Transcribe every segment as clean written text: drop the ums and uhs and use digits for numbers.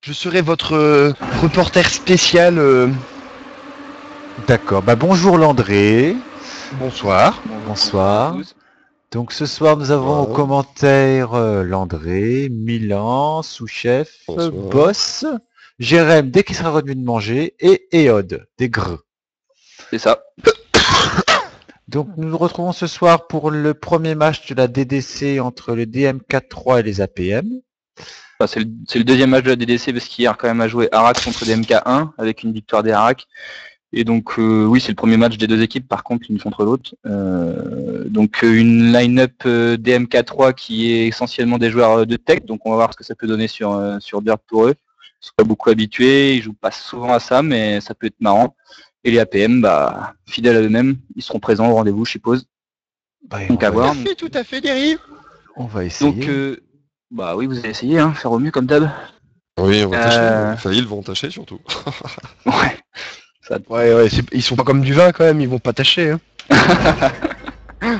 Je serai votre reporter spécial. D'accord, bonjour Landré. Bonsoir. Bonsoir. Donc ce soir nous avons aux commentaires Landré, Milan, sous-chef, Boss, Jérém dès qu'il sera revenu de manger et Éode, des greux. C'est ça. Donc nous nous retrouvons ce soir pour le premier match de la DDC entre le DM4-3 et les APM. Enfin, c'est le deuxième match de la DDC parce qu'hier quand même a joué Arak contre DMK1 avec une victoire des Arak. Et donc oui, c'est le premier match des deux équipes par contre l'une contre l'autre. Donc une line-up DMK3 qui est essentiellement des joueurs de tech, donc on va voir ce que ça peut donner sur Dirt pour eux. Ils sont pas beaucoup habitués, ils jouent pas souvent à ça, mais ça peut être marrant. Et les APM, fidèles à eux-mêmes, ils seront présents au rendez-vous, je suppose. Donc à voir. Tout à fait, Derry. On va essayer. Donc oui, vous allez essayer, hein, faire au mieux comme d'hab. Oui, on va tâcher. Enfin, ils vont tâcher surtout. Ouais. Ouais, ils sont pas comme du vin quand même, ils vont pas tâcher. Hein.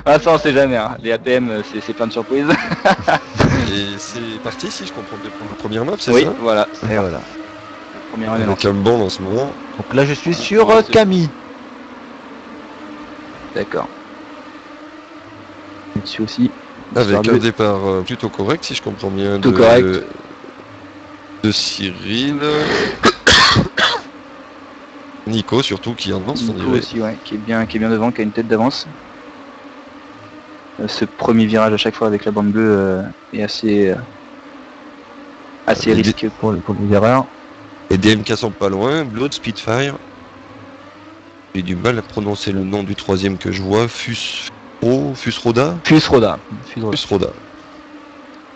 Ah ça on sait jamais, hein. Les APM c'est plein de surprises. Et c'est parti si je comprends bien pour la première map, c'est oui, ça? Oui, voilà. Et voilà. Première avec un bon en ce moment. Donc là je suis sur Camille. D'accord. Dessus aussi. Avec un départ plutôt correct si je comprends bien correct. De Cyril. Nico surtout qui avance. Nico aussi, ouais, qui est bien devant, qui a une tête d'avance. Ce premier virage à chaque fois avec la bande bleue est assez risqué pour les erreurs. Les DMK sont pas loin. Blood, Spitfire. J'ai du mal à prononcer le nom du troisième que je vois. Fusroda.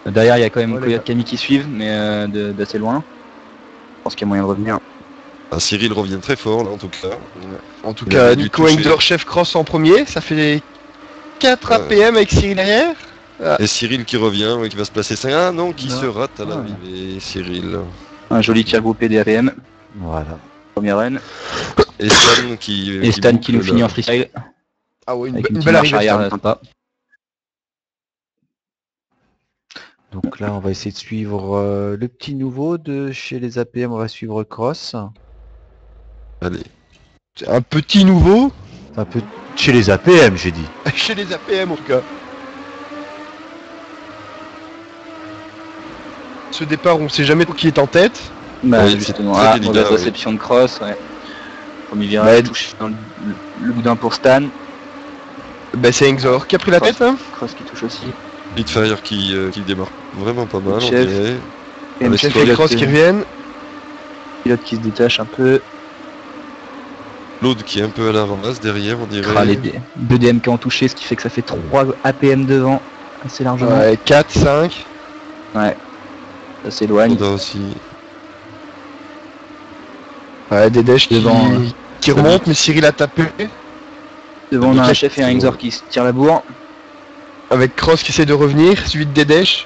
Derrière il y a quand même Coyote Camille qui suivent, mais d'assez loin. Je pense qu'il y a moyen de revenir. Cyril revient très fort là en tout cas. En tout cas, Nico Engler, chef cross en premier, ça fait 4 APM avec Cyril derrière. Et Cyril qui revient, qui va se placer 5. Ah non, qui se rate à l'arrivée, Cyril. Un joli tir groupé des APM. Voilà. Première run. Et Stan qui nous finit en freestyle. Ah oui, avec une belle arrivée arrière sympa. Donc là on va essayer de suivre le petit nouveau de chez les APM, on va suivre Cross. Allez. C'est un petit nouveau. Un peu chez les APM j'ai dit. Chez les APM en tout cas. Ce départ on sait jamais qui est en tête. Justement, mauvaise réception de Cross, ouais. Premier virage touché dans le boudin pour Stan. C'est Engzor qui a pris la tête hein. Cross qui touche aussi. Spitfire qui démarre vraiment pas mal. Chef. Et Chef et Cross qui reviennent. Pilote qui se détache un peu. L'autre qui est un peu à la ramasse derrière on dirait. Les deux DM qui ont touché, ce qui fait que ça fait 3 APM devant. Assez largement. Ouais, 4, 5. Ouais. Ça s'éloigne. Aussi. Ouais, Dedesh qui remonte, mais Cyril a tapé. Devant on a un chef et un Engzor qui se tirent la bourre. Avec Cross qui essaie de revenir, suivi de Dedesh.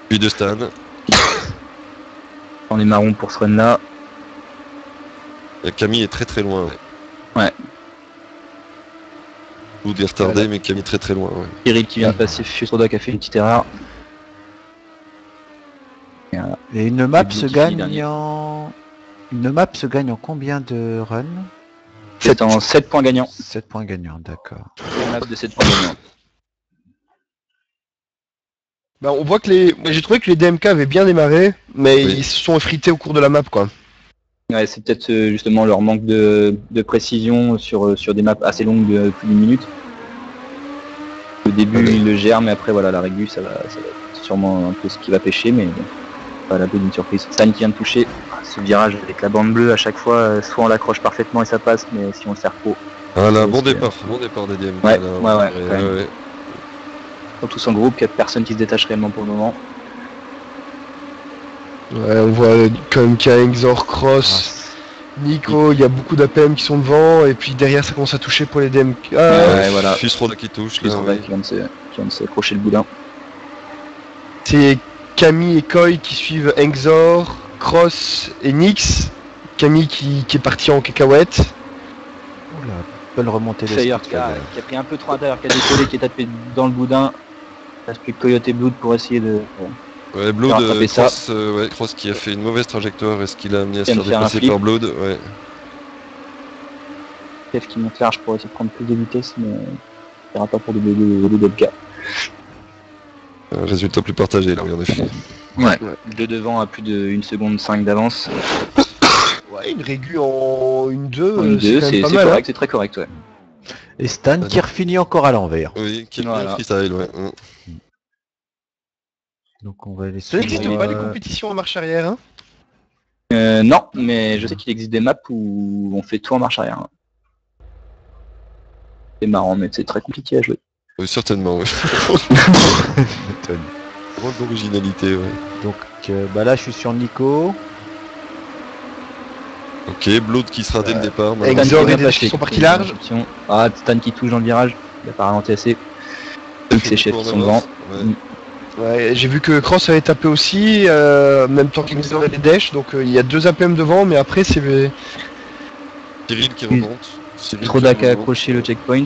Puis de Stan. On est marron pour ce run là. Camille est très très loin. Ouais. Blood est retardé, mais Camille très très loin. Ouais. Cyril qui vient de passer, Fusroda qui a fait une petite erreur. Et une map se gagne en combien de runs? C'est en 7 points gagnants. 7 points gagnants, d'accord. Une map de 7 points gagnants. On voit que j'ai trouvé que les DMK avaient bien démarré, mais ils se sont effrités au cours de la map quoi. Ouais, c'est peut-être justement leur manque de précision sur des maps assez longues de plus d'une minute. Au début ils le gèrent, mais après voilà la régu ça va être sûrement un peu ce qui va pêcher, mais bon, pas la peu d'une surprise. Stan qui vient de toucher, ce virage avec la bande bleue à chaque fois, soit on l'accroche parfaitement et ça passe, mais si on le serre trop. Bon départ des DMK. Ouais. Tous en groupe, 4 personnes qui se détachent réellement pour le moment. Ouais, on voit quand même qu'il y a Engzor, Cross, Nico, il y a beaucoup d'APM qui sont devant, et puis derrière ça commence à toucher pour les DMK. Voilà. Fusroda qui touche. Fusroda qui vient de s'accrocher le boudin. C'est Camille et Koi qui suivent Engzor, Cross et Nyx. Camille qui est parti en cacahuète. Oula, belle remontée de Fire qui a pris un peu trop à l'intérieur, qui a décollé, qui est tapé dans le boudin. Il reste plus que Coyote et Blood pour essayer de Ouais, Blood, Il a rattrapé ça. Cross qui a fait une mauvaise trajectoire. Est-ce qu'il a amené à se Il vient faire de faire un dépasser flip. par Blood? Ouais. Chef qui monte large pour essayer de prendre plus de vitesse, mais il n'ira pas pour le DMK. Un résultat plus partagé là, oui, en effet. Ouais. De devant à plus de 1 seconde 5 d'avance. Ouais, une régu en 1-2, En 2, c'est quand même c'est pas mal. correct, c'est très correct, ouais. Et Stan qui refinit encore à l'envers. Oui, qui est bien Voilà. freestyle, ouais. Donc on va aller Ça n'existe suivre. pas les compétitions en marche arrière, hein? Non, mais je sais qu'il existe des maps où on fait tout en marche arrière. C'est marrant, mais c'est très compliqué à jouer. Oui, certainement, oui. Je m'étonne. Drôle d'originalité, ouais. Donc bah là je suis sur Nico. Ok, Blood qui sera dès le départ. Exor Stan et qui est bien Dedesh qui placé, sont partis larges. interception. Ah, Stan qui touche dans le virage, il a pas ralenti assez. Donc c'est chefs qui sont devant. Ouais. Ouais, j'ai vu que Cross avait tapé aussi, en même temps qu'Exor et Dedesh, donc il y a 2 APM devant, mais après c'est... Cyril qui remonte. Cyril Trodak qui a remonte. accroché le checkpoint.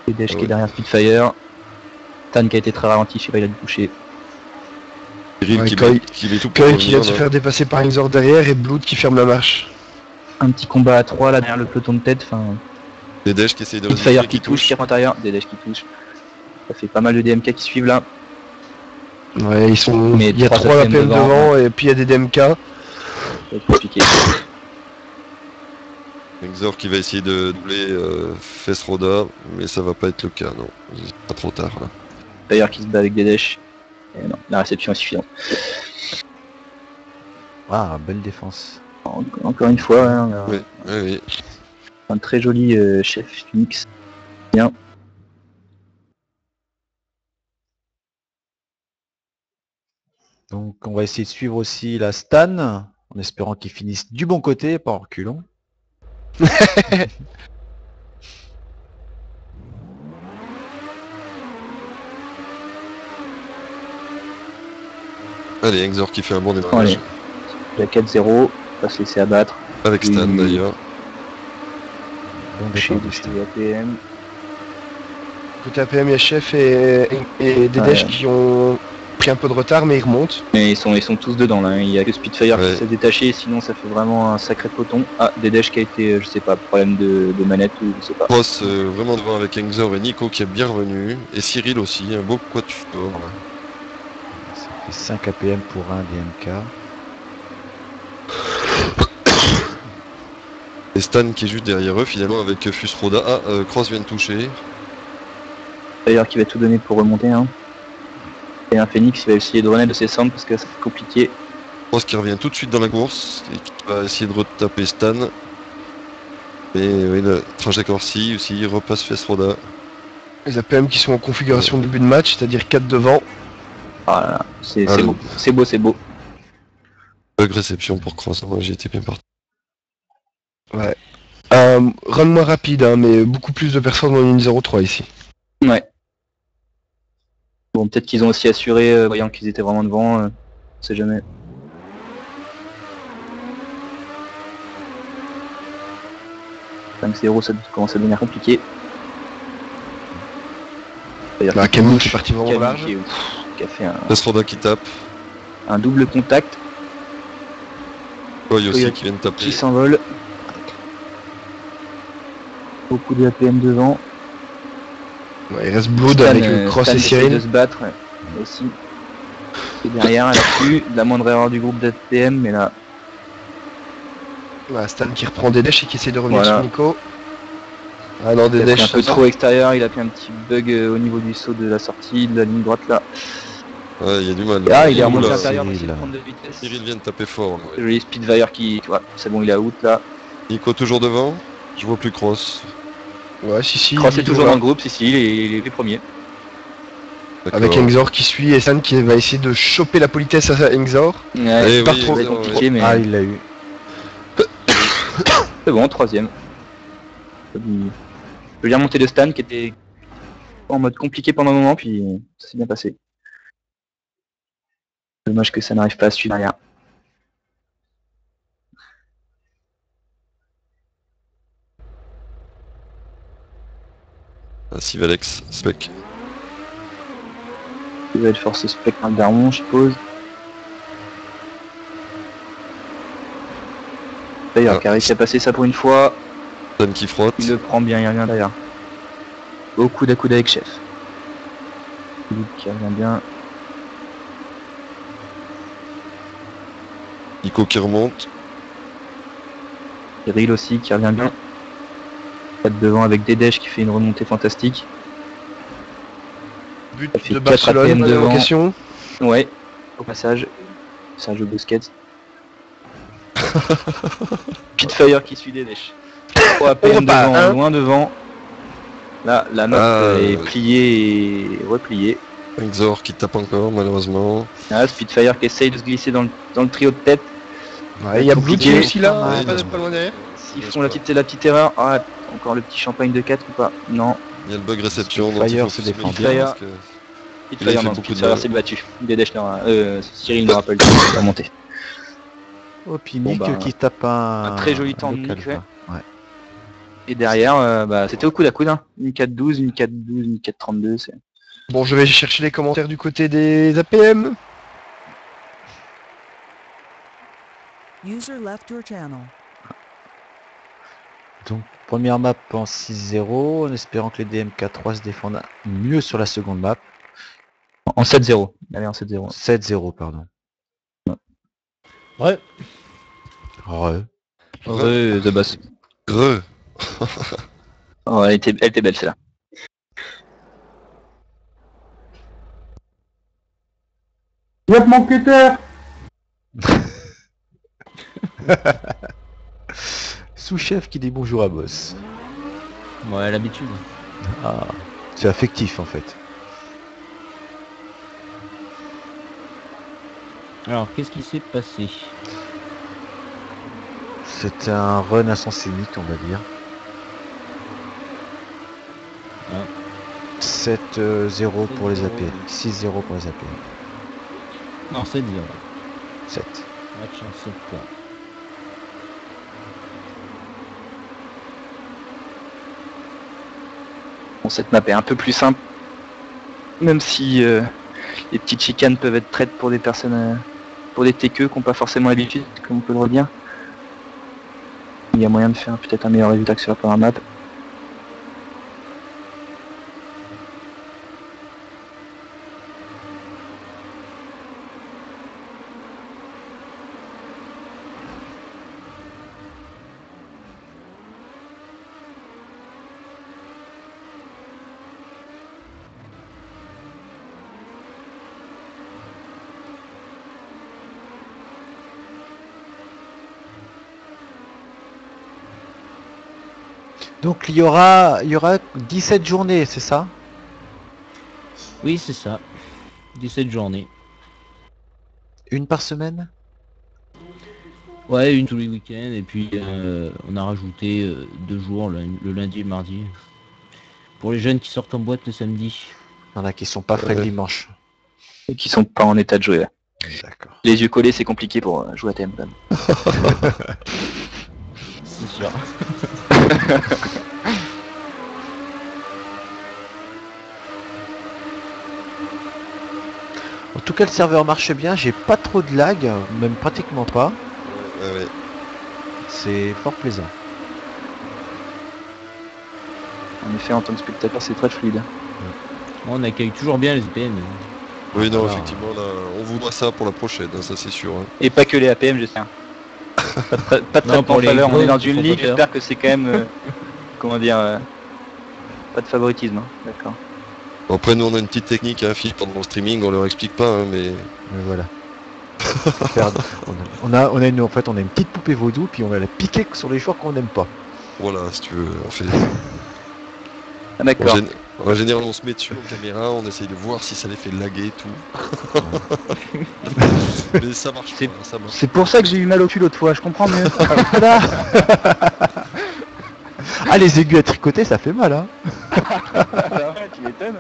Dedesh qui Ouais. est derrière Spitfire. Stan qui a été très ralenti, je sais pas, il a dû toucher. Cyril Ouais, qui Koi- met tout pour Koi qui vient de se revenir, faire dépasser par Exor derrière et Blood qui ferme la marche. Un petit combat à 3 là derrière le peloton de tête, enfin... Dedesh qui essaye de Spitfire résister, qui touche, tire intérieur, Dedesh qui touche. Ça fait pas mal de DMK qui suivent là. Ouais, ils sont... Mais il y a 3 3 APM devant, devant et puis il y a des DMK. Ça va être compliqué. Exor qui va essayer de doubler Fesroda, mais ça va pas être le cas, non. Pas trop tard, là. D'ailleurs qui se bat avec Dedesh. Et non, la réception est suffisante. Ah, belle défense. Encore une fois, hein, Oui. un très joli chef Phoenix. Bien. Donc on va essayer de suivre aussi la Stan, en espérant qu'il finisse du bon côté, pas en reculant. Allez, Exor qui fait un bon Allez. démarrage. Il y a 4-0, pas se laisser abattre. Avec Stan d'ailleurs. Bon Chez départ de Stan. APM. Côté APM, il y a Chef et Dedesh Ouais. qui ont pris un peu de retard, mais ils remontent. Mais ils sont tous dedans là. Il y a que Spitfire Ouais. qui s'est détaché, sinon ça fait vraiment un sacré peloton. Ah, Dedesh qui a été, je sais pas, problème de manette ou je sais pas. Cross vraiment devant avec Exor et Nico qui est bien revenu. Et Cyril aussi, un beau quatuor. Là. Ça fait 5 APM pour un DMK. Et Stan qui est juste derrière eux finalement avec Fusroda. Ah, Cross vient de toucher. D'ailleurs qui va tout donner pour remonter. Hein. Et un Phoenix il va essayer de renaître de ses cendres parce que ça fait compliqué. Cross qui revient tout de suite dans la course et qui va essayer de retaper Stan. Et oui, la trajectoire aussi, il repasse Fesroda. Les APM qui sont en configuration de début de match, c'est-à-dire 4 devant. Ah là là, c'est Ah, beau, c'est beau, c'est beau. Bug réception pour Cross, moi j'y étais bien parti. Ouais. Run moins rapide, hein, mais beaucoup plus de personnes en 1-0-3 ici. Ouais. Bon, peut-être qu'ils ont aussi assuré, voyant qu'ils étaient vraiment devant, on sait jamais. « 5-0, ça commence à devenir compliqué. D'ailleurs, Bah, Camille qui est parti vraiment Camille large. qui a fait Fesroda qui tape. un double contact, Koi aussi Koi qui vient de taper. qui s'envole. Beaucoup de APM devant. Ouais, il reste Blood Stan, avec Cross Stan et essaie de Cyril. se battre aussi. Et derrière, elle a plus la moindre erreur du groupe d'APM, mais là, Ouais, Stan qui reprend Dedesh et qui essaie de revenir Voilà. sur Nico. Ah non, il a pris un Dedesh peu saute. trop extérieur, il a pris un petit bug au niveau du saut de la sortie, de la ligne droite là. Ouais, il y a du mal. Et là, il est Oula. remonté à Oula. l'intérieur pour essayer de Cyril. prendre de vitesse. Cyril vient de taper fort. Là, ouais. Joli Spitfire qui, tu vois, c'est bon, il est out là. Nico toujours devant. Je vois plus Cross. Ouais, si. Cross est il toujours va. dans le groupe, si, il est premier. D'accord. Avec Exor qui suit et Stan qui va essayer de choper la politesse à Exor. Ouais, Eh pas oui, trop ça va être Exor, compliqué, mais Ah, il l'a eu. c'est bon, troisième. Je veux bien monter de Stan qui était en mode compliqué pendant un moment, puis ça s'est bien passé. Dommage que ça n'arrive pas à suivre derrière. Ah, Sivalex, spec. Nouvelle force spectre d'Armon, je suppose. D'ailleurs, qui a réussi à passer ça pour une fois. Tom qui frotte. Il le prend bien, il n'y a rien derrière. Au coude à coude avec chef. Philippe qui revient bien. Nico qui remonte. Cyril aussi qui revient bien. Pas de devant avec Dedesh qui fait une remontée fantastique. But Ça fait de 4 Barcelone, APM devant. question. Ouais, au passage. Sergio Busquets. Pitfire qui suit Dedesh. 3 APM repart, devant, hein. loin devant. Là, la note Ah, est pliée et repliée. Exor qui tape encore, malheureusement. Ah, Spitfire qui essaye de se glisser dans le trio de tête. Ouais, il y a Blue compliqué. aussi là, Ouais, pas loin derrière. S'ils font la petite erreur. Ah, encore le petit champagne de 4 ou pas? Non. Il y a le bug réception, donc Spitfire il faut se se défend méfier bien. parce que... Pitfire, fait non, beaucoup de Spitfire mal. s'est battu. Dedesh n'aura... Cyril n'aura pas le temps de remonter. Oh, puis Bon, Nick bah, qui tape un très joli temps de local, Nick, ouais. quoi. Ouais. Et derrière, bah, c'était au coude à coude. Hein. Une 4-12, une 4-12, une 4-32. C'est... Bon, je vais chercher les commentaires du côté des APM. User left your channel. Donc, première map en 6-0, en espérant que les DMK3 se défendent mieux sur la seconde map. En 7-0. Allez, en 7-0. 7-0, pardon. Ouais. Re. The Boss. Greux. Oh, elle était belle celle-là. Yep, mon cutter. Sous-chef qui dit bonjour à boss. Ouais, l'habitude. Ah, c'est affectif en fait. Alors, qu'est-ce qui s'est passé? C'était un run à sens unique, on va dire. Ah. 7-0 pour les AP. 6-0 pour les AP. Non, 7-0. 7. Match en 7 points. Bon, cette map est un peu plus simple. Même si les petites chicanes peuvent être traites pour des personnes... pour des TQ qui n'ont pas forcément l'habitude, comme on peut le redire. Il y a moyen de faire peut-être un meilleur résultat que sur la première map. Donc il y aura 17 journées, c'est ça? Oui, c'est ça. 17 journées. Une par semaine? Ouais, une tous les week-ends. Et puis, on a rajouté 2 jours, le lundi et le mardi. Pour les jeunes qui sortent en boîte le samedi. Il y en a qui sont pas frais le dimanche. Et qui sont pas en état de jouer. Ouais. D'accord. Les yeux collés, c'est compliqué pour jouer à TM. quand même. C'est sûr. En tout cas, le serveur marche bien. J'ai pas trop de lag, même pratiquement pas. Ouais. C'est fort plaisant. En effet, en tant que spectateur, c'est très fluide. On accueille toujours bien les EPN. Oui, non, Voilà. effectivement, là, on voudra ça pour la prochaine, hein, ça c'est sûr. Hein. Et pas que les APM, j'espère. Pas de traitement pour les faveur, on est dans gros une ligue, promoteurs. j'espère que c'est quand même... comment dire... pas de favoritisme, hein. D'accord. Bon, après, nous, on a une petite technique, hein, Philippe, pendant le streaming, on leur explique pas, hein, mais... Mais voilà. on a en fait on a une petite poupée vaudou puis on va la piquer sur les joueurs qu'on n'aime pas. Voilà, si tu veux, on fait... Ah, d'accord. En général, on se met dessus en caméra, on essaye de voir si ça les fait laguer et tout. Mais ça marche C'est- pas, ça marche. C'est pour ça que j'ai eu mal au cul l'autre fois, je comprends mieux. Voilà. Ah, les aigus à tricoter ça fait mal hein. Tu m'étonnes.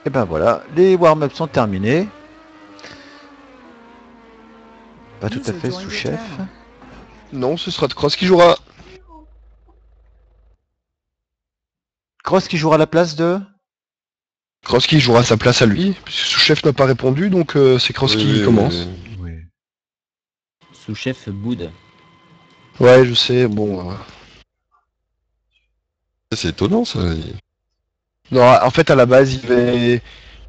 Et ben voilà, les warm-ups sont terminés. Pas tout à User fait joined your sous-chef. channel. Non, ce sera de Cross qui jouera. Cross qui jouera à la place de... Cross qui jouera sa place à lui, puisque sous-chef n'a pas répondu, donc c'est Cross qui commence. Oui. Sous-chef Boud. Ouais, je sais, bon... C'est étonnant ça. Non, en fait, à la base, il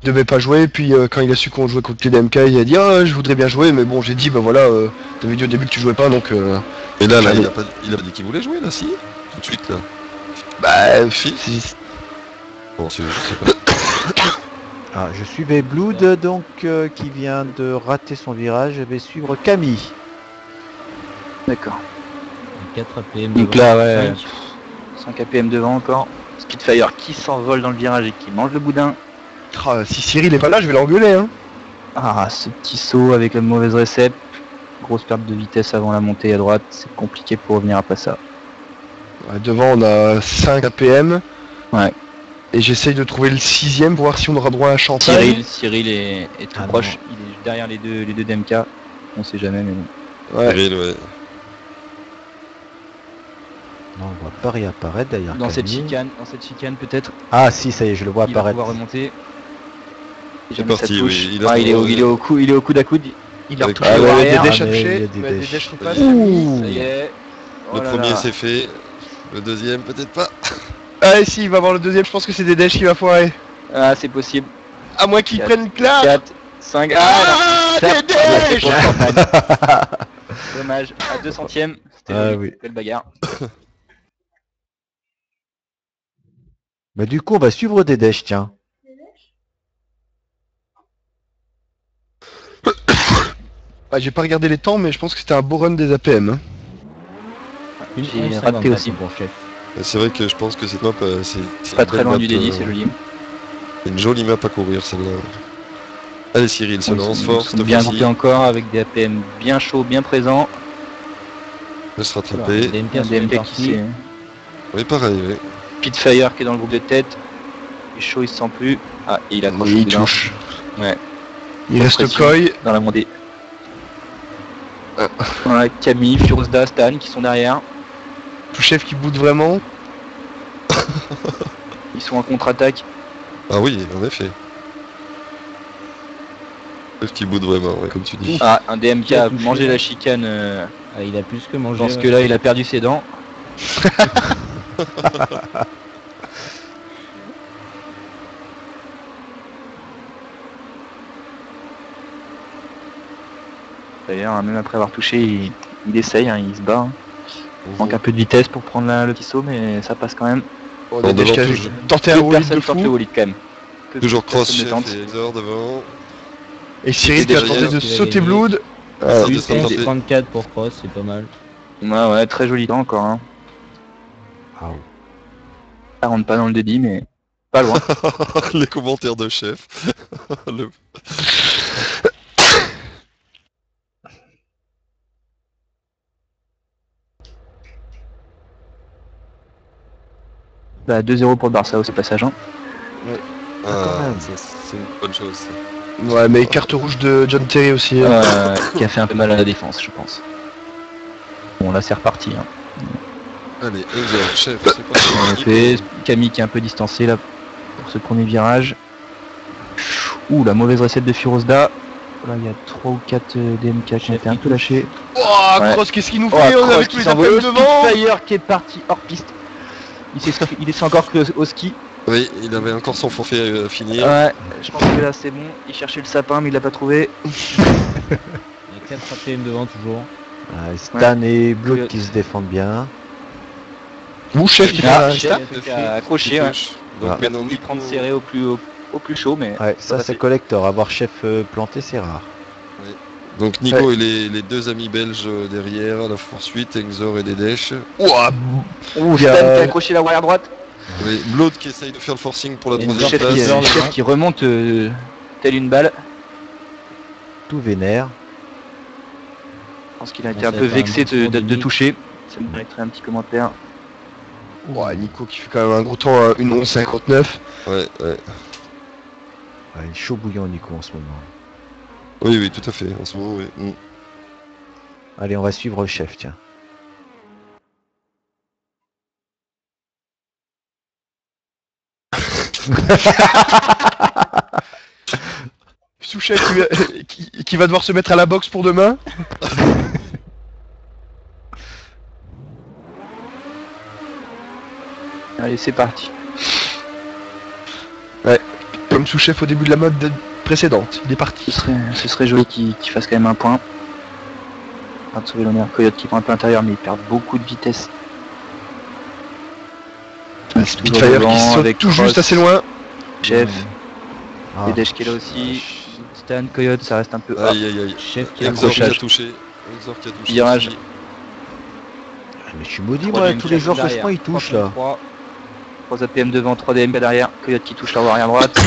devait pas jouer, puis quand il a su qu'on jouait contre les DMK, il a dit « Ah, je voudrais bien jouer, mais bon, j'ai dit, bah voilà, t'avais dit au début que tu jouais pas, donc... Et là, j'allais- il a pas dit qu'il voulait jouer là, si? Tout de suite là. Bah, Bon, je sais pas. Ah, je suivais Blood, donc, qui vient de rater son virage. Je vais suivre Camille. D'accord. 4 APM. Donc devant, là, ouais, 5. 5 APM devant encore. Spitfire qui s'envole dans le virage et qui mange le boudin. ah, si Cyril est pas là, je vais l'engueuler, hein. Ah, ce petit saut avec la mauvaise récep. Grosse perte de vitesse avant la montée à droite. C'est compliqué pour revenir après ça. Ouais, devant, on a 5 APM. Ouais. Et j'essaye de trouver le 6ème pour voir si on aura droit à un Champagne. Cyril est tout Ah proche. non. Il est derrière les deux DMK. On sait jamais, mais bon. Ouais. Cyril, ouais. Non, on voit pas réapparaître d'ailleurs. Dans cette Camille. chicane peut-être. Ah si, ça y est, je le vois Il va apparaître. pouvoir remonter. C'est Jamais ça parti, touche. oui. Il a Ah, il est son- au coude à coude. Il a Avec- retouché Ah au ouais, il y a arrière. des dèches Ah, mais il y a affichés, des mais des dèches. dèches repassent. Ouh. Ça y est. Oh Le là premier là. c'est fait. Le deuxième peut-être pas. Ah si, il va avoir le deuxième, je pense que c'est des dèches qui va foirer. Ah, c'est possible. À moins qu'il 4, prenne une claque. 4, 5. Ah, non. des dèches. Dommage. À 2 centièmes. C'était Ah joli. oui. Belle bagarre. Bah du coup, on va suivre Dédèche, tiens. Ah, j'ai pas regardé les temps, mais je pense que c'était un beau run des APM. Hein. Une J'ai 11,50 raté aussi. pour chef. C'est vrai que je pense que cette map, c'est Pas une très belle loin map, du délit, c'est joli. Une jolie map à courir celle-là. Allez Cyril, se lance fort, Ils cette sont bien fois-ci. groupés encore avec des APM bien chauds, bien présents. On va se Alors, rattraper. DMK Un sont bien DMK qui partis. s'est... Oui, pareil, oui. Pitfire qui est dans le groupe de tête. Il est chaud, il se sent plus. Ah, et il accroche Oui, le il boudin touche. Ouais. Il reste Pression. Koi. dans la montée. Voilà, Camille, Firuzda, Stan qui sont derrière. Tout chef qui boude vraiment. Ils sont en contre-attaque. Ah oui, en effet. Le petit bout de vraiment, ouais, comme tu dis. Ah, un DMK Qui a a touché, mangé là la chicane. Ah, il a plus que mangé. Dans ce que là, il a perdu ses dents. D'ailleurs, hein, même après avoir touché, il essaye, hein, il se bat. Hein. Il manque un peu de vitesse pour prendre le petit saut, mais ça passe quand même. On a Bon, des devant, qui a toujours- tenté un Peu rolling personne de tente le fou. bolide quand même. Peu Toujours cross personne ne chef tente. et Exor devant. Et Cyril qui a Derrière, tenté de qui va sauter gagner. Blood. Ah, Plus descend tenter. 34 pour Cross, c'est pas mal. Ouais, très joli temps encore. Hein. Ah, Ça rentre pas dans le débit, mais pas loin. Les commentaires de chef. Le- Bah, 2-0 pour le Barça au passage. Hein. Ah, même. ça, c'est une bonne chose. Ça. Ouais, mais carte rouge de John Terry aussi. Hein. Qui a fait un peu mal à la défense, je pense. Bon, là c'est reparti. Hein. Allez, Exor, chef, c'est parti. En effet, Camille qui est un peu distancé là pour ce premier virage. Ouh, la mauvaise recette de Firuzda. Là, il y a 3 ou 4 DMK qui ont été un peu lâchés. Oh, Ouais. Cross, qu'est-ce qu'il nous Oh, fait? On Cross avait qui tous les s'envole. APM devant. Spitfire qui est parti hors piste. Il descend encore que au ski. Oui, il avait encore son forfait à finir. Ouais, je pense que là c'est bon. Il cherchait le sapin mais il l'a pas trouvé. Il y a 4 APM devant toujours. ah, Stan et Blood Oui. qui se défendent bien. Ou chef qui fait Ah, un chef start. qui a accroché. Il Ouais. touche. Donc Ah. Il a maintenant, voulu Nico- prendre serré au plus chaud, mais Ouais, ça va c'est passer. collector. Avoir chef planté, c'est rare. Donc Nico et les deux amis belges derrière, à la poursuite, Exor et Dédèche. Ouah, Ouh, Il y Stan a- qui a accroché la roue arrière droite. Oui, Blood qui essaye de faire le forcing pour la Et une troisième Chef sorte qui, de place. Exor chef devant. qui remonte telle une balle. Tout vénère. Je pense qu'il a été Ça un va peu être un vexé bon tour de de Nick. toucher. Ça mériterait un petit commentaire. ouah, Nico qui fait quand même un gros temps, une 11,59. Ouais, ouais. Ouais, chaud bouillant Nico en ce moment. Oui, oui, tout à fait, en ce moment, oui. Mm. Allez, on va suivre le chef, tiens. Sous-chef qui va devoir se mettre à la boxe pour demain. Allez, c'est parti. Comme sous-chef au début de la mode précédente. Il est parti. Ce serait joli qu'il fasse quand même un point. Afin de sauver l'honneur. Coyote qui prend un peu l'intérieur, mais il perd beaucoup de vitesse. Spitfire qui saute tout juste assez loin. Chef, Ah. Dedesh qui est là aussi. Stan, Coyote, ça reste un peu. Aïe aïe aïe. Chef qui a Exor qui a accrochage. touché. Exor qui a touché. Virage. aussi. Mais je suis maudit, moi, Troisième tous les jours que je derrière. prends, ils touchent, là. 3 APM devant, 3 DMK derrière. Coyote qui touche la voie arrière droite.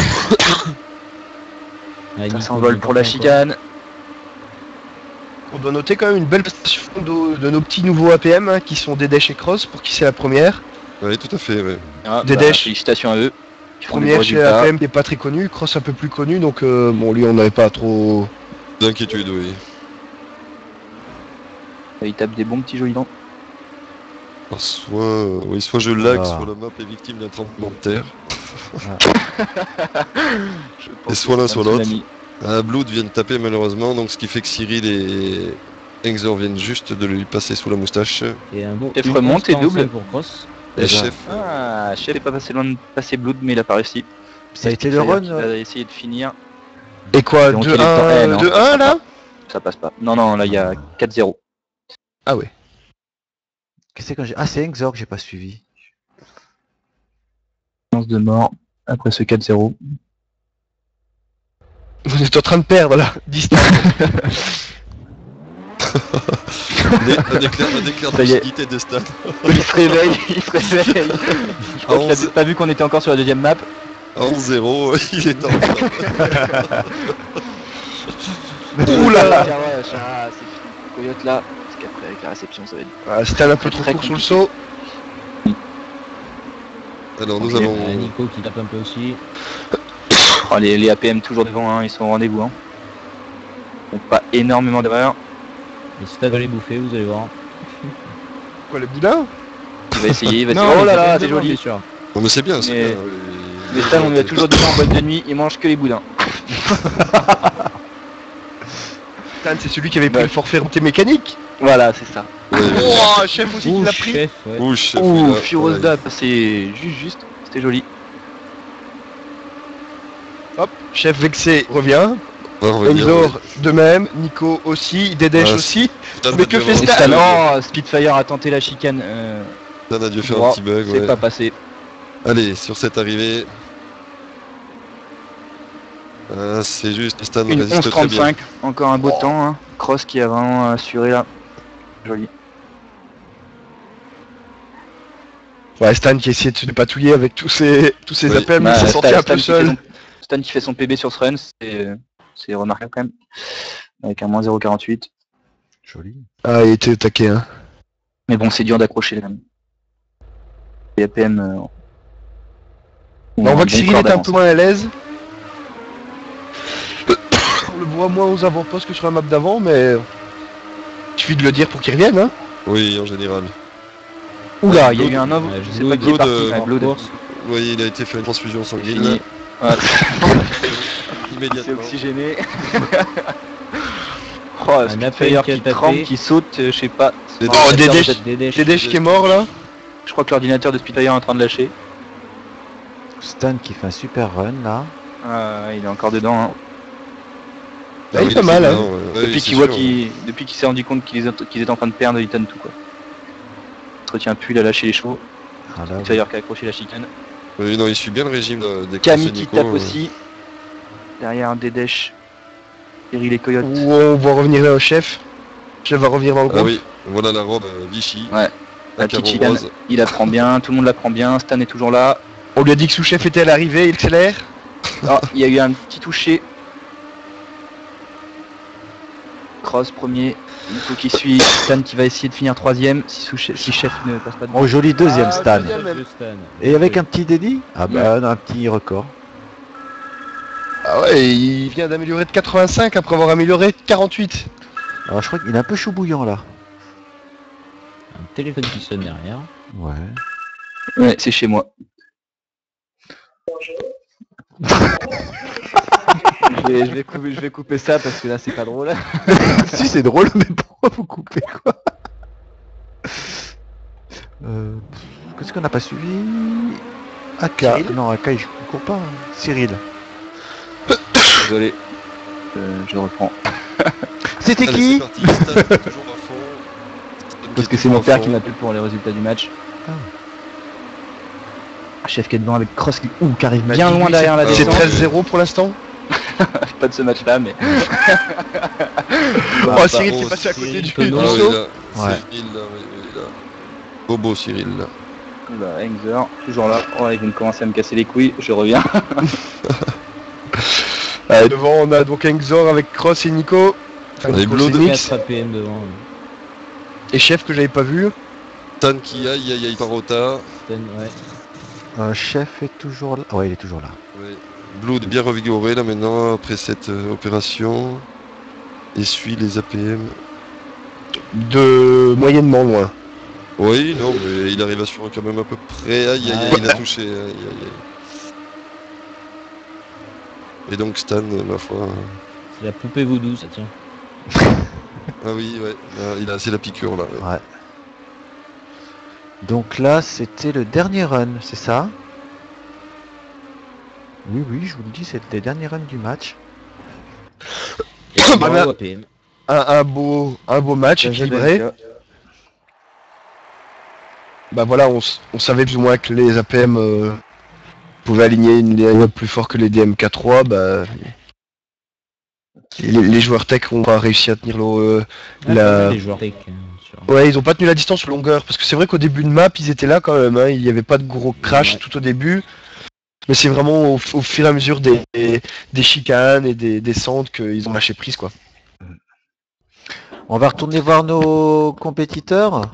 Ah, Ça Nico, s'envole il pour la encore. chicane. On doit noter quand même une belle prestation de nos petits nouveaux APM hein, qui sont Dedesh et Cross pour qui c'est la première. Oui, tout à fait, ouais. Ah, Dedesh. félicitations à eux. Ils font des Première bons chez résultats. APM qui est pas très connu, Cross un peu plus connu donc bon lui on n'avait pas trop. D'inquiétude, oui. Ils tapent des bons petits jolis dents. Alors, soit je lag, Ah. soit la map est victime d'un tremblement de terre. Je Et pense soit que l'un, c'est soit un l'autre. tsunami. Blood vient de taper malheureusement, donc ce qui fait que Cyril et Exor viennent juste de lui passer sous la moustache. Et un beau. Chef une remonte et 11-45 double. pour Cross. Et ben. chef, Ah, Chef est pas passé loin de passer Blood, mais il a pas réussi. Ça a été le Spitfire run qui va essayer de finir. Et quoi, Donc, il est temps. 2-1 non, 2-1 là? Ça passe pas. Non, non, là il y a 4-0. Ah ouais. Qu'est-ce que j'ai... Ah, c'est Exor que j'ai pas suivi. Chance de mort après ce 4-0. Vous êtes en train de perdre là, distance. un éclair de Ça y est. lucidité de Stan. Il se réveille, il se réveille. Je crois qu'il a 11. pas vu qu'on était encore sur la deuxième map. 11-0, il est temps. Oula. Ah, c'est fini. Coyote là, parce qu'après avec la réception ça va être... Ah, c'était un peu trop Très court sur le compliqué. saut. Alors nous Ok. avons... Nico qui tape un peu aussi. Oh, les APM toujours devant, hein, ils sont au rendez-vous. Hein. Donc pas énormément d'erreurs. Et si t'as les bouffer, vous allez voir. Quoi les boudins? Il va essayer, il va Non, essayer. Oh là mais là, c'est c'est bien, joli. bien sûr. Bon, mais c'est bien, c'est Mais- bien. Mais ça, on lui a toujours dit en boîte de nuit, il mange que les boudins. Stan, c'est celui qui avait pris Ouais. le forfait routier mécanique. Voilà, c'est ça. Ouais, Oh, chef aussi qui Ouh, l'a pris. chef, ouais. Ouh, chef, Ouh, là, Furosda, c'est juste, c'était joli. Hop, chef vexé revient. on va revenir, Exor de même, Nico aussi, Dedesh Ouais, aussi. Stan Mais a que dû fait avoir- Et Stan Stan, oh, Spitfire a tenté la chicane. Stan a dû faire droit, un petit bug, c'est ouais. pas passé. Allez, sur cette arrivée... c'est juste, Stan Une résiste très bien. 11-35, encore un beau temps. Hein. Cross qui a vraiment assuré là. Joli. Ouais, Stan qui essayait de se dépatouiller avec tous ses Oui. APM, Bah, il s'est senti un peu qui fait seul. Stan qui fait son PB sur ce run, c'est remarquable quand même. Avec un moins 0,48. Joli. Ah, il était au taquet, hein. Mais bon, c'est dur d'accrocher quand même. Les APM... On voit que Cyril est un peu moins à l'aise. On le voit moins aux avant-postes que sur la map d'avant, mais... Il suffit de le dire pour qu'il revienne, hein. Oui, en général. Oula, il y a eu un homme, Ouais, je sais Blood, pas qui est parti. Blood, Ouais, Blood. course. Oui, il a été fait une transfusion C'est sanguine. fini. Ouais, c'est Immédiatement. oxygéné. Oh, Spitfire appel qui a qui tapé. tremble, qui saute, je sais pas. Des- Oh, Oh, Dedesh. Dedesh. Dedesh qui est mort, là. Je crois que l'ordinateur de Spitfire est en train de lâcher. Stan qui fait un super run, là. Il est encore dedans. Hein. Ah, il est oui, pas c'est mal, bien, hein. ouais. Ouais, Depuis c'est qu'il voit sûr. depuis qu'il s'est rendu compte qu'ils étaient en train de perdre, il tonne tout quoi. Il se retient plus, il a lâché les chevaux. Ah, là, Spitfire qui a accroché la chicane. Oui, non, il suit bien le régime des Camille courses, qui Nico, tape ouais. aussi. Derrière Dedesh. Cyril et Coyote. Où on va revenir là au chef. Chef va revenir dans le Ah groupe. oui, voilà la robe Vichy. Ouais. La La petite carreau chicane. rose. Il la prend bien, tout le monde la prend bien. Stan est toujours là. On lui a dit que sous-chef était à l'arrivée, il accélère. Ah, il y a eu un petit touché. Cross premier. Nico qui suit. Stan qui va essayer de finir troisième si chef ne passe pas devant. Oh, joli deuxième Ah, Stan. deuxième. De Stan. Et avec un petit délit? Ah bah, un petit record. Ah ouais, il vient d'améliorer de 85 après avoir amélioré de 48. Alors je crois qu'il est un peu chaud bouillant là. Un téléphone qui sonne derrière. Ouais. Ouais, c'est chez moi. je vais couper ça parce que là c'est pas drôle. Si c'est drôle, mais pourquoi vous coupez quoi? Qu'est-ce qu'on n'a pas suivi? AK. Cyril Non, AK je cours pas. Hein. Cyril. Désolé. Je reprends. C'était Allez, qui? c'est parti, Stan, toujours à fond. Stan Parce est que c'est toujours mon à père fond. qui m'appelle pour les résultats du match. Ah. Chef qui est devant avec Cross qui arrive Bah, bien dis-lui, loin derrière la C'est descente. 13-0 pour l'instant. Pas de ce match-là, mais. Oh, Cyril qui oh, est passé à côté Cyril du Tonneau. Ah oui, saut. là, Ouais. Cyril, là, oui, là. Bobo Cyril, là. Bah, Hengzer, toujours là. Oh, ils vont commencer à me casser les couilles, je reviens. Devant, on a donc Engzor avec Cross et Nico. Enfin, Et Nico, Blood. c'est Nix. 4 APM devant. Et Chef que j'avais pas vu. Stan qui aille par retard. Stan, ouais. Chef est toujours là. Ouais, il est toujours là. Ouais. Blood bien revigoré là maintenant après cette opération. Et suit les APM. De moyennement loin. Oui, non, mais il arrive à suivre quand même à peu près. Aïe, aïe, aïe, il a touché. Aïe, aïe, aïe. Et donc Stan, ma foi. C'est la poupée voodoo, ça tient. Ah oui, ouais. C'est la piqûre là. Ouais. Ouais. Donc là, c'était le dernier run, c'est ça? Oui, oui, je vous le dis, c'était le dernier run du match. Et Bah, bravo, APM. Un beau match équilibré. Bah voilà, on savait plus ou moins que les APM pouvaient aligner une ligne plus fort que les DMK3. Bah, les joueurs tech ont pas réussi à tenir Les joueurs tech. Ouais, ils ont pas tenu la distance sur longueur, parce que c'est vrai qu'au début de map, ils étaient là quand même, hein. Il y avait pas de gros crash Ouais. tout au début. Mais c'est vraiment au fur et à mesure des chicanes et des descentes qu'ils ont lâché prise, quoi. On va retourner voir nos compétiteurs.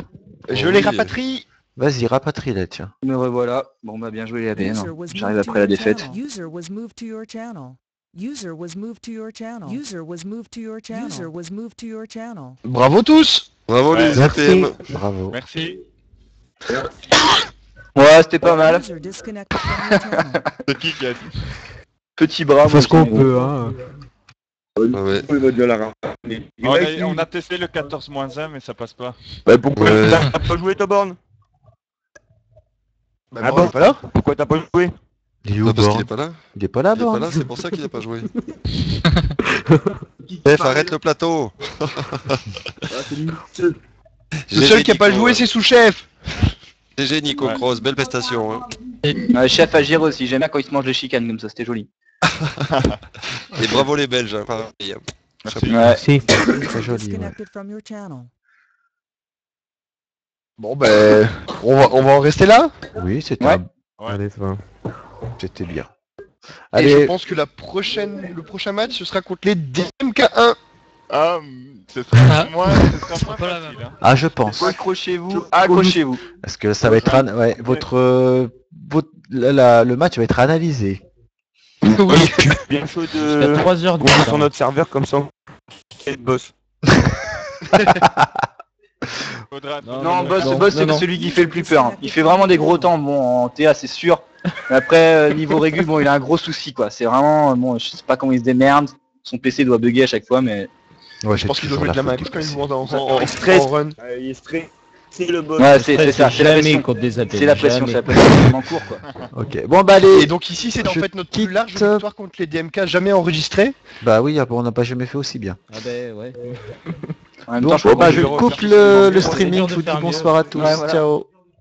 Je Oh les oui. rapatrie. Vas-y, rapatrie-les, tiens. Me revoilà. Bon, bah, bien joué les APM. User was J'arrive moved to après la your défaite. channel. User was moved to your channel. User was moved to your channel. User was moved to your channel. User was moved to your channel. Bravo tous. Bravo Ouais. les Merci. APM. Bravo. Merci. Ouais, c'était pas mal. User disconnected from your channel. C'est qui a dit? Petit bras. On fait ce qu'on peut, hein. Ah ouais. On a testé le 14-1, mais ça passe pas. Pourquoi Ouais. t'as pas joué, Toborn? Bah, Ah bon, bon il est pas là. Pourquoi t'as pas joué? Il est où, Non, parce qu'il Born est pas là. Il est pas là, Il est pas Born. là, c'est pour ça qu'il a pas joué. Chef, arrête le plateau. Le seul qui a pas joué, c'est sous-chef. GG Nico Ouais. Cross, belle prestation. Hein. Chef agir aussi. J'aime bien quand il se mange les chicanes comme ça, c'était joli. Et bravo les Belges. Hein, pareil. Merci. Ouais. Merci. Très User joli, ouais. disconnected from your channel. Bon ben, on va en rester là. Oui, c'était Ouais. Ouais. Allez, ça va. c'était bien. Et je Allez, pense que le prochain match, ce sera contre les DMK1. Ah, ce sera moins facile. Hein. je pense. Accrochez-vous, accrochez-vous. Parce que ça va être... Ouais, le match va être analysé. Oui. Bien chaud Jusqu'à de 3 heures du grouper matin. sur notre serveur comme ça. Quel boss. Faudra... Non, Boss, non, Boss non, c'est non. celui qui fait le plus peur. Hein. Il fait vraiment des gros temps, bon, en TA c'est sûr. Mais après, niveau régu, bon, il a un gros souci, quoi. C'est vraiment, bon, je sais pas comment il se démerde. Son PC doit bugger à chaque fois, mais... Ouais, Je pense qu'il doit jouer de la max quand il joue en stress. run. Il est stressé. C'est le boss. Ouais, c'est ça, c'est la Jamais pression. contre des APM. C'est la pression, jamais. c'est la pression tellement court, quoi. Ok. Bon, bah allez. Et donc ici, c'est en Je fait notre plus large quitte. victoire contre les DMK jamais enregistrée. Bah oui, on n'a pas jamais fait aussi bien. Ah ben ouais. En même Donc, temps, je crois bah, pas je que coupe refaire le plus streaming. dur de Je vous dis faire mieux. bonsoir à tous. Ouais, voilà. Ciao.